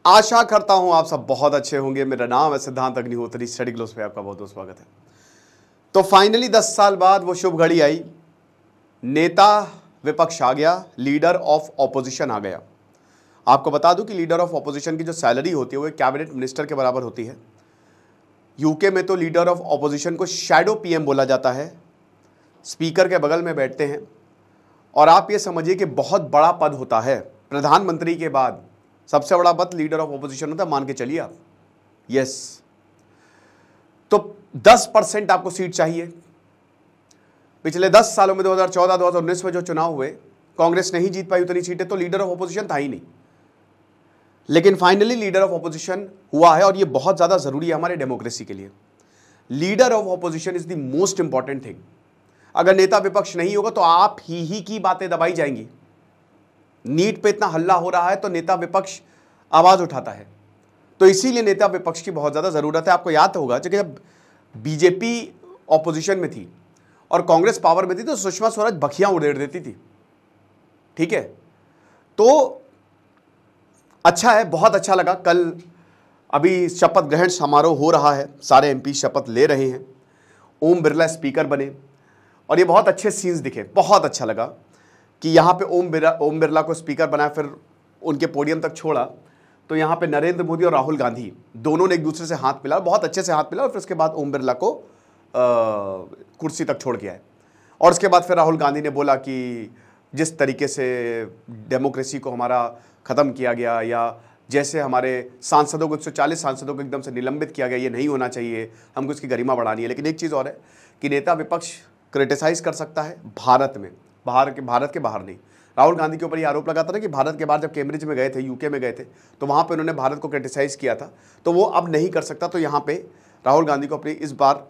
आशा करता हूं आप सब बहुत अच्छे होंगे। मेरा नाम है सिद्धांत अग्निहोत्री। स्टडी ग्लोस पे आपका बहुत बहुत स्वागत है। तो फाइनली 10 साल बाद वो शुभ घड़ी आई, नेता विपक्ष आ गया, लीडर ऑफ ऑपोजिशन आ गया। आपको बता दूं कि लीडर ऑफ ऑपोजिशन की जो सैलरी होती है वो एक कैबिनेट मिनिस्टर के बराबर होती है। यूके में तो लीडर ऑफ ऑपोजिशन को शैडो पीएम बोला जाता है, स्पीकर के बगल में बैठते हैं। और आप ये समझिए कि बहुत बड़ा पद होता है, प्रधानमंत्री के बाद सबसे बड़ा पद लीडर ऑफ ऑपोजिशन होता है, मान के चलिए आप। यस, तो 10% आपको सीट चाहिए। पिछले 10 सालों में 2014-2019 में जो चुनाव हुए, कांग्रेस नहीं जीत पाई उतनी सीटें, तो लीडर ऑफ ऑपोजिशन था ही नहीं। लेकिन फाइनली लीडर ऑफ ऑपोजिशन हुआ है और ये बहुत ज्यादा जरूरी है हमारे डेमोक्रेसी के लिए। Leader of opposition is the most important thing. अगर नेता विपक्ष नहीं होगा तो आप ही की बातें दबाई जाएंगी। नीट पे इतना हल्ला हो रहा है तो नेता विपक्ष आवाज उठाता है, तो इसीलिए नेता विपक्ष की बहुत ज्यादा जरूरत है। आपको याद होगा कि जब बीजेपी ऑपोजिशन में थी और कांग्रेस पावर में थी तो सुषमा स्वराज बखियां उड़ेड़ देती थी। ठीक है, तो अच्छा है, बहुत अच्छा लगा। कल अभी शपथ ग्रहण समारोह हो रहा है, सारे एमपी शपथ ले रहे हैं। ओम बिरला स्पीकर बने और ये बहुत अच्छे सीन्स दिखे, बहुत अच्छा लगा कि यहाँ पे ओम बिरला को स्पीकर बनाया, फिर उनके पोडियम तक छोड़ा तो यहाँ पे नरेंद्र मोदी और राहुल गांधी दोनों ने एक दूसरे से हाथ मिला, बहुत अच्छे से हाथ मिला, और फिर उसके बाद ओम बिरला को कुर्सी तक छोड़ के आए। और उसके बाद फिर राहुल गांधी ने बोला कि जिस तरीके से डेमोक्रेसी को हमारा ख़त्म किया गया, या जैसे हमारे सांसदों को 140 सांसदों को एकदम से निलंबित किया गया, ये नहीं होना चाहिए, हमको इसकी गरिमा बढ़ानी है। लेकिन एक चीज़ और है कि नेता विपक्ष क्रिटिसाइज कर सकता है भारत में, भारत के बाहर नहीं। राहुल गांधी के ऊपर ये आरोप लगाता था कि भारत के बाहर जब कैम्ब्रिज में गए थे, यूके में गए थे, तो वहाँ पे उन्होंने भारत को क्रिटिसाइज किया था, तो वो अब नहीं कर सकता। तो यहाँ पे राहुल गांधी को अपनी इस बार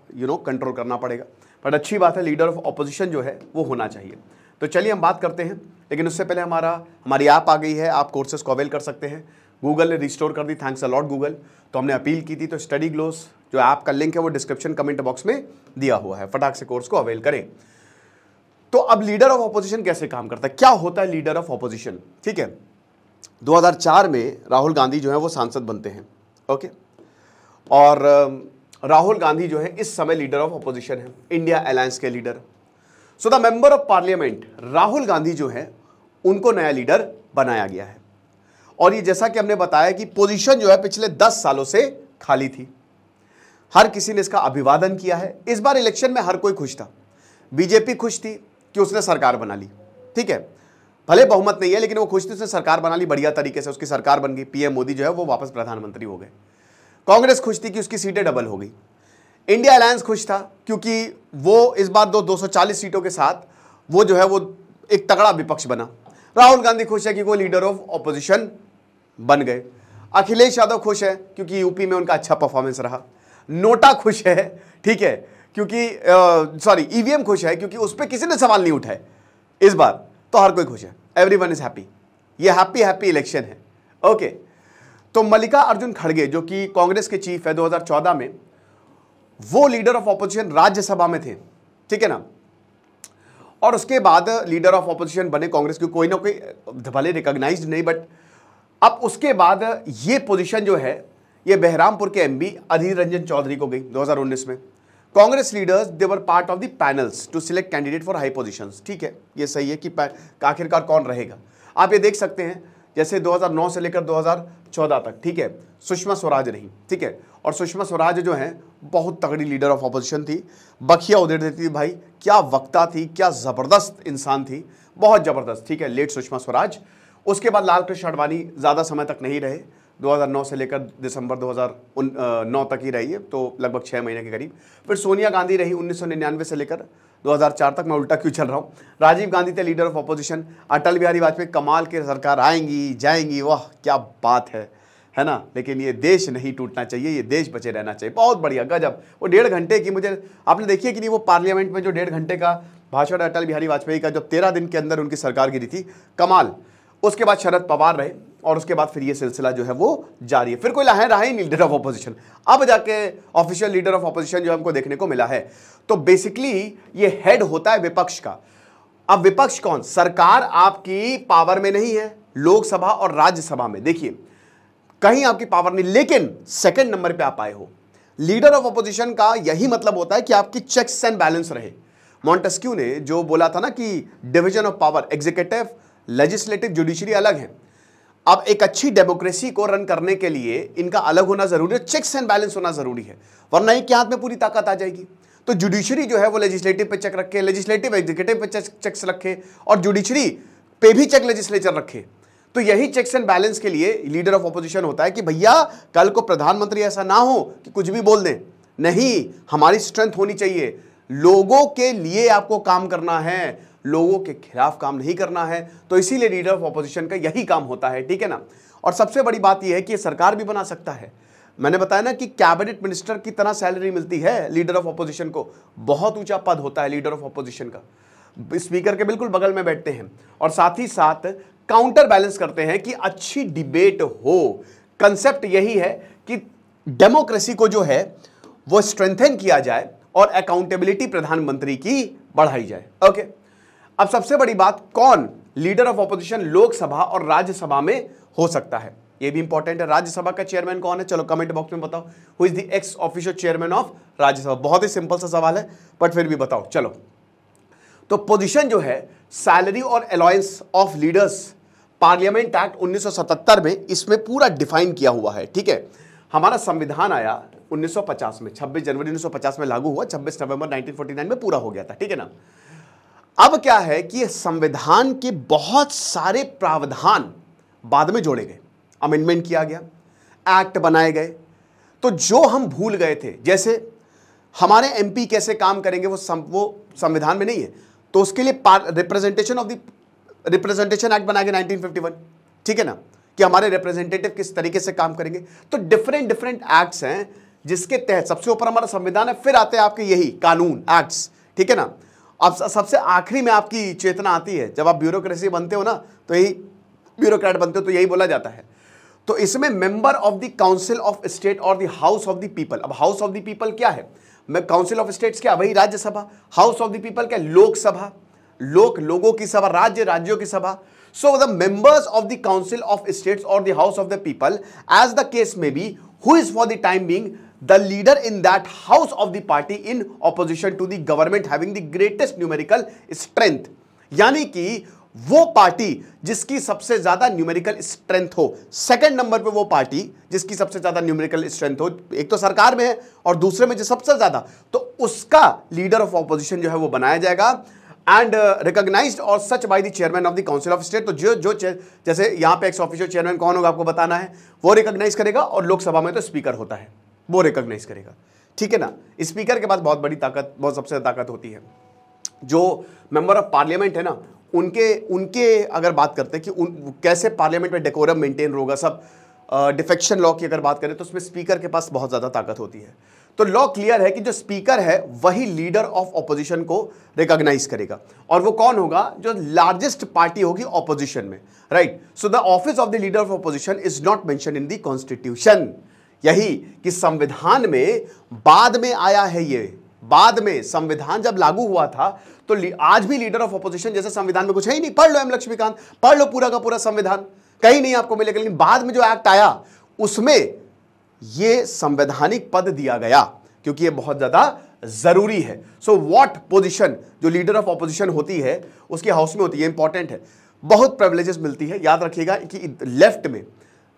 कंट्रोल करना पड़ेगा। बट अच्छी बात है, लीडर ऑफ ऑपोजिशन जो है वो होना चाहिए। तो चलिए हम बात करते हैं, लेकिन उससे पहले हमारी ऐप आ गई है, आप कोर्सेज को अवेल कर सकते हैं। गूगल ने रिस्टोर कर दी, थैंक्स अ लॉट गूगल। तो हमने अपील की थी, तो स्टडी ग्लोस जो ऐप का लिंक है वो डिस्क्रिप्शन कमेंट बॉक्स में दिया हुआ है, फटाक से कोर्स को अवेल करें। तो अब लीडर ऑफ ऑपोजिशन कैसे काम करता है, क्या होता है लीडर ऑफ ऑपोजिशन? ठीक है, 2004 में राहुल गांधी जो है वो सांसद बनते हैं। ओके, और राहुल गांधी जो है इस समय लीडर ऑफ ऑपोजिशन है, इंडिया अलायंस के leader. So the member of parliament Rahul Gandhi जो है उनको नया लीडर बनाया गया है। और ये जैसा कि हमने बताया कि पोजीशन जो है पिछले 10 सालों से खाली थी, हर किसी ने इसका अभिवादन किया है। इस बार इलेक्शन में हर कोई खुश था। बीजेपी खुश थी कि उसने सरकार बना ली, ठीक है, भले बहुमत नहीं है लेकिन वो खुश थी, उसने सरकार बना ली बढ़िया तरीके से, उसकी सरकार बन गई, पीएम मोदी जो है वो वापस प्रधानमंत्री हो गए। कांग्रेस खुश थी कि उसकी सीटें डबल हो गई। इंडिया अलायंस खुश था क्योंकि वो इस बार 240 सीटों के साथ वो जो है वो एक तगड़ा विपक्ष बना। राहुल गांधी खुश है कि वो लीडर ऑफ ऑपोजिशन बन गए। अखिलेश यादव खुश है क्योंकि यूपी में उनका अच्छा परफॉर्मेंस रहा। नोटा खुश है, ठीक है, क्योंकि ईवीएम खुश है क्योंकि उस पर किसी ने सवाल नहीं उठाए इस बार, तो हर कोई खुश है, एवरीवन इज हैप्पी। ये हैप्पी इलेक्शन है। ओके, तो मल्लिकार्जुन खड़गे जो कि कांग्रेस के चीफ है 2014 में, वो लीडर ऑफ ऑपोजिशन राज्यसभा में थे, ठीक है ना। और उसके बाद लीडर ऑफ ऑपोजिशन बने कांग्रेस के, कोई ना कोई भले रिकॉग्नाइज्ड नहीं, बट अब उसके बाद ये पोजीशन जो है ये बहरामपुर के एमपी अधीर रंजन चौधरी को गई 2019 में। Congress leaders they were part of the panels to select candidate for high positions. ठीक है, ये सही है कि आखिरकार कौन रहेगा। आप ये देख सकते हैं जैसे 2009 से लेकर 2014 तक, ठीक है, सुषमा स्वराज रही, ठीक है, और सुषमा स्वराज जो है बहुत तगड़ी लीडर ऑफ ऑपोजिशन थी, बखिया उधेड़ देती थी भाई, क्या वक्ता थी, क्या ज़बरदस्त इंसान थी, बहुत ज़बरदस्त, ठीक है, लेट सुषमा स्वराज। उसके बाद लाल कृष्ण आडवाणी ज़्यादा समय तक नहीं रहे, 2009 से लेकर दिसंबर 2009 तक ही रही है, तो लगभग 6 महीने के करीब। फिर सोनिया गांधी रही 1999 से लेकर 2004 तक, मैं उल्टा क्यों चल रहा हूँ। राजीव गांधी थे leader of opposition. Atal Bihari Vajpayee, कमाल की सरकार आएंगी जाएंगी, वाह क्या बात है ना। लेकिन ये देश नहीं टूटना चाहिए, ये देश बचे रहना चाहिए, बहुत बढ़िया, गजब। वो 1.5 घंटे की, मुझे आपने देखिए कि नहीं वो पार्लियामेंट में जो 1.5 घंटे का भाषण अटल बिहारी वाजपेयी का, जो 13 दिन के अंदर उनकी सरकार गिरी थी, कमाल। उसके बाद शरद पवार रहे और उसके बाद फिर ये सिलसिला जो है वो जारी है। फिर कोई रहा ही नहीं लीडर ऑफ ऑपोजिशन, अब जाके ऑफिशियल लीडर ऑफ ऑपोजिशन जो हमको देखने को मिला है। तो बेसिकली ये हेड होता है विपक्ष का। अब विपक्ष कौन? सरकार आपकी पावर में नहीं है, लोकसभा और राज्यसभा में। देखिए कहीं आपकी पावर नहीं, लेकिन सेकंड नंबर पे आप आए हो। लीडर ऑफ अपोजिशन का यही मतलब होता है कि आपकी चेक्स एंड बैलेंस रहे। मॉन्टेस्क्यू ने जो बोला था ना कि division of power, executive, legislative, judiciary अलग है। अब एक अच्छी डेमोक्रेसी को रन करने के लिए इनका अलग होना जरूरी है, चेक्स एंड बैलेंस होना जरूरी है, वरना इनके हाथ में पूरी ताकत आ जाएगी। तो जुडिशरी जो है वो लेजिस्लेटिव पे चेक रखे, लेजिस्लेटिव एग्जीक्यूटिव पे चेक्स रखे, और जुडिशरी पे भी चेक लेजिस्लेचर रखे। तो यही चेक्स एंड बैलेंस के लिए लीडर ऑफ ऑपोजिशन होता है कि भैया कल को प्रधानमंत्री ऐसा ना हो कि कुछ भी बोल दें, नहीं, हमारी स्ट्रेंथ होनी चाहिए, लोगों के लिए आपको काम करना है, लोगों के खिलाफ काम नहीं करना है। तो इसीलिए लीडर ऑफ ऑपोजिशन का यही काम होता है, ठीक है ना। और सबसे बड़ी बात यह है कि सरकार भी बना सकता है। मैंने बताया ना कि कैबिनेट मिनिस्टर की तरह सैलरी मिलती है लीडर ऑफ ऑपोजिशन को, बहुत ऊंचा पद होता है लीडर ऑफ ऑपोजिशन का, स्पीकर के बिल्कुल बगल में बैठते हैं, और साथ ही साथ काउंटर बैलेंस करते हैं कि अच्छी डिबेट हो। कंसेप्ट यही है कि डेमोक्रेसी को जो है वो स्ट्रेंथन किया जाए और अकाउंटेबिलिटी प्रधानमंत्री की बढ़ाई जाए। ओके, अब सबसे बड़ी बात, कौन लीडर ऑफ ऑपोजिशन लोकसभा और राज्यसभा में हो सकता है, ये भी इंपॉर्टेंट है। राज्यसभा का चेयरमैन कौन है, चलो कमेंट बॉक्स में बताओ। Who is the x official chairman of Rajya Sabha? बहुत ही सिंपल सा सवाल है, बट फिर भी बताओ। चलो, तो पोजीशन जो है सैलरी और allowance of leaders, parliament act 1977 में इसमें पूरा डिफाइन किया हुआ है, ठीक है। हमारा संविधान आया 1950 में, 26 जनवरी 1950 में लागू हुआ, 26 नवंबर 1949 में पूरा हो गया था, ठीक है ना। अब क्या है कि संविधान के बहुत सारे प्रावधान बाद में जोड़े गए, अमेंडमेंट किया गया, एक्ट बनाए गए। तो जो हम भूल गए थे, जैसे हमारे एमपी कैसे काम करेंगे वो संविधान में नहीं है, तो उसके लिए रिप्रेजेंटेशन एक्ट बनाया गया 1951, ठीक है ना, कि हमारे रिप्रेजेंटेटिव किस तरीके से काम करेंगे। तो डिफरेंट एक्ट्स हैं जिसके तहत सबसे ऊपर हमारा संविधान है, फिर आते हैं आपके यही कानून, एक्ट्स, ठीक है ना। अब सबसे आखिरी में आपकी चेतना आती है जब आप ब्यूरोक्रेसी बनते हो ना, तो यही ब्यूरोक्रेट बनते हो, तो यही बोला जाता है। तो इसमें member of the council of state और the house of the people. अब हाउस ऑफ द पीपल क्या है, काउंसिल ऑफ स्टेट्स क्या, वही Rajya Sabha. House of the people क्या, लोकसभा, लोगों की सभा, राज्यों की सभा। So the members of the council of states और the house of the people, as the case में be, who is for the time being the leader in that house of the party in opposition to the government having the greatest numerical strength। यानी कि वो party जिसकी सबसे ज्यादा numerical strength हो, second number पे वो पार्टी जिसकी सबसे ज्यादा न्यूमेरिकल स्ट्रेंथ हो, एक तो सरकार में है और दूसरे में जो सबसे ज्यादा, तो उसका लीडर ऑफ ऑपोजिशन जो है वो बनाया जाएगा, एंड रिकॉग्नाइज्ड और such by the chairman of the council of state. तो जो जैसे यहां पे एक्स ऑफिशियल चेयरमैन कौन होगा आपको बताना है, वो रिकॉग्नाइज करेगा, और लोकसभा में तो स्पीकर होता है, वो रिकॉग्नाइज करेगा, ठीक है ना। स्पीकर के पास बहुत बड़ी ताकत, बहुत सबसे ताकत होती है। जो मेंबर ऑफ पार्लियामेंट है ना, उनके अगर बात करते हैं कि कैसे पार्लियामेंट में डेकोरम मेंटेन होगा, सब डिफेक्शन लॉ की अगर बात करें तो उसमें स्पीकर के पास बहुत ज्यादा ताकत होती है। तो लॉ क्लियर है कि जो स्पीकर है वही लीडर ऑफ ऑपोजिशन को रिकॉग्नाइज करेगा, और वो कौन होगा, जो लार्जेस्ट पार्टी होगी ऑपोजिशन में, right. So the office of the leader of opposition is not mention in the constitution. यही कि संविधान में बाद में आया है, ये बाद में संविधान जब लागू हुआ था तो आज भी लीडर ऑफ ऑपोजिशन जैसे संविधान में कुछ है ही नहीं। पढ़ लो एम लक्ष्मीकांत, पढ़ लो पूरा का पूरा संविधान, कहीं नहीं आपको मिलेगा। लेकिन बाद में जो एक्ट आया उसमें ये संवैधानिक पद दिया गया, क्योंकि ये बहुत ज्यादा जरूरी है। सो व्हाट पोजीशन जो लीडर ऑफ ऑपोजिशन होती है उसके हाउस में होती है, इंपॉर्टेंट है, बहुत प्रिविलेजेस मिलती है। याद रखिएगा कि लेफ्ट में,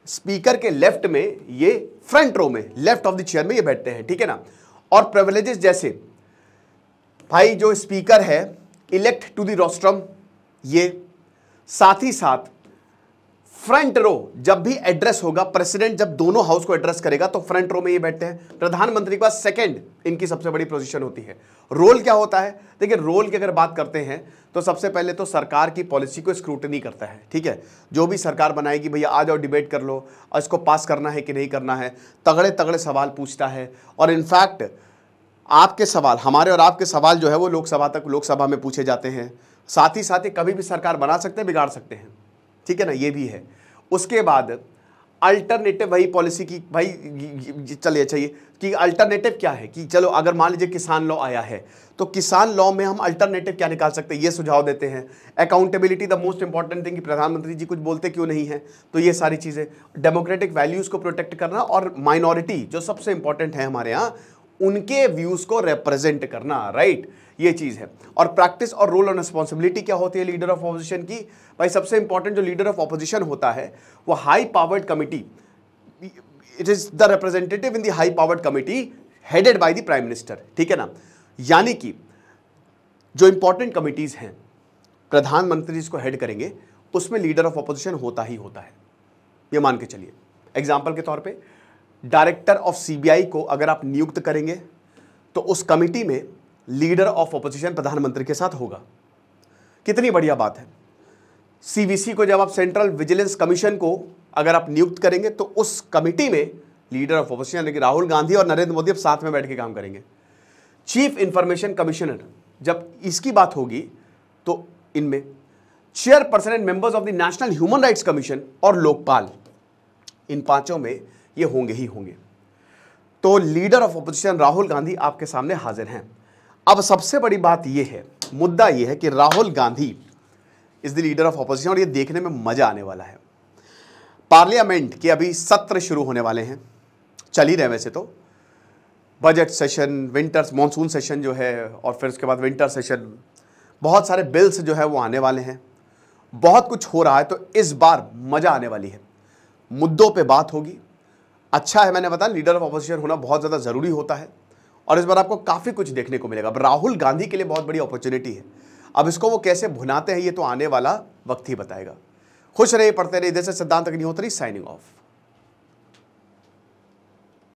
स्पीकर के लेफ्ट में, ये फ्रंट रो में, लेफ्ट ऑफ द चेयर में ये बैठते हैं, ठीक है ना। और प्रिविलेजेस जैसे भाई जो स्पीकर है इलेक्ट टू द रोस्ट्रम, ये साथ ही साथ फ्रंट रो जब भी एड्रेस होगा, प्रेसिडेंट जब दोनों हाउस को एड्रेस करेगा तो फ्रंट रो में ये बैठते हैं। प्रधानमंत्री के पास सेकंड इनकी सबसे बड़ी पोजीशन होती है। रोल क्या होता है, देखिए रोल की अगर बात करते हैं तो सबसे पहले तो सरकार की पॉलिसी को स्क्रूटनी करता है, ठीक है। जो भी सरकार बनाएगी, भैया आ जाओ डिबेट कर लो, और इसको पास करना है कि नहीं करना है, तगड़े तगड़े सवाल पूछता है। और इनफैक्ट आपके सवाल, हमारे और आपके सवाल जो है वो लोकसभा में पूछे जाते हैं। साथ ही कभी भी सरकार बना सकते हैं, बिगाड़ सकते हैं, ठीक है ना, ये भी है। उसके बाद अल्टरनेटिव वही पॉलिसी की भाई चलिए अच्छा ये कि अल्टरनेटिव क्या है कि चलो अगर मान लीजिए किसान लॉ आया है तो किसान लॉ में हम अल्टरनेटिव क्या निकाल सकते हैं, ये सुझाव देते हैं। Accountability the most important thing कि प्रधानमंत्री जी कुछ बोलते क्यों नहीं है, तो ये सारी चीज़ें, डेमोक्रेटिक वैल्यूज़ को प्रोटेक्ट करना और माइनॉरिटी जो सबसे इंपॉर्टेंट है हमारे यहाँ उनके व्यूज़ को रिप्रेजेंट करना, राइट, ये चीज़ है। और प्रैक्टिस और रोल और रिस्पॉन्सिबिलिटी क्या होती है लीडर ऑफ ऑपोजिशन की, भाई सबसे इंपॉर्टेंट जो लीडर ऑफ ऑपोजिशन होता है वो high powered committee, it is the representative in the high powered committee headed by the prime minister, ठीक है ना। यानी कि जो इंपॉर्टेंट कमिटीज हैं प्रधानमंत्री इसको हेड करेंगे, उसमें लीडर ऑफ ऑपोजिशन होता ही होता है, ये मान के चलिए। एग्जाम्पल के तौर पे डायरेक्टर ऑफ सीबीआई को अगर आप नियुक्त करेंगे तो उस कमिटी में लीडर ऑफ ऑपोजिशन प्रधानमंत्री के साथ होगा, कितनी बढ़िया बात है। सीवीसी को जब आप सेंट्रल विजिलेंस कमीशन को अगर आप नियुक्त करेंगे तो उस कमिटी में लीडर ऑफ ऑपोजिशन यानी कि राहुल गांधी और नरेंद्र मोदी अब साथ में बैठ के काम करेंगे। चीफ इंफॉर्मेशन कमिश्नर जब इसकी बात होगी तो इनमें chairperson and members of the national human rights commission और लोकपाल, इन पांचों में ये होंगे ही होंगे। तो leader of opposition Rahul Gandhi आपके सामने हाजिर हैं। अब सबसे बड़ी बात यह है, मुद्दा यह है कि Rahul Gandhi is the leader of opposition और ये देखने में मजा आने वाला है। पार्लियामेंट के अभी सत्र शुरू होने वाले हैं, चल ही रहे वैसे तो, budget session, winters monsoon session जो है और फिर उसके बाद विंटर सेशन, बहुत सारे बिल्स जो है वो आने वाले हैं, बहुत कुछ हो रहा है। तो इस बार मजा आने वाली है, मुद्दों पे बात होगी। अच्छा है, मैंने बताया लीडर ऑफ ऑपोजिशन होना बहुत ज़्यादा ज़रूरी होता है और इस बार आपको काफ़ी कुछ देखने को मिलेगा। अब राहुल गांधी के लिए बहुत बड़ी अपॉर्चुनिटी है, अब इसको वो कैसे भुनाते हैं ये तो आने वाला वक्त ही बताएगा। खुश रहिए, पढ़ते रहिए। जैसे सिद्धांत अग्निहोत्री साइनिंग ऑफ।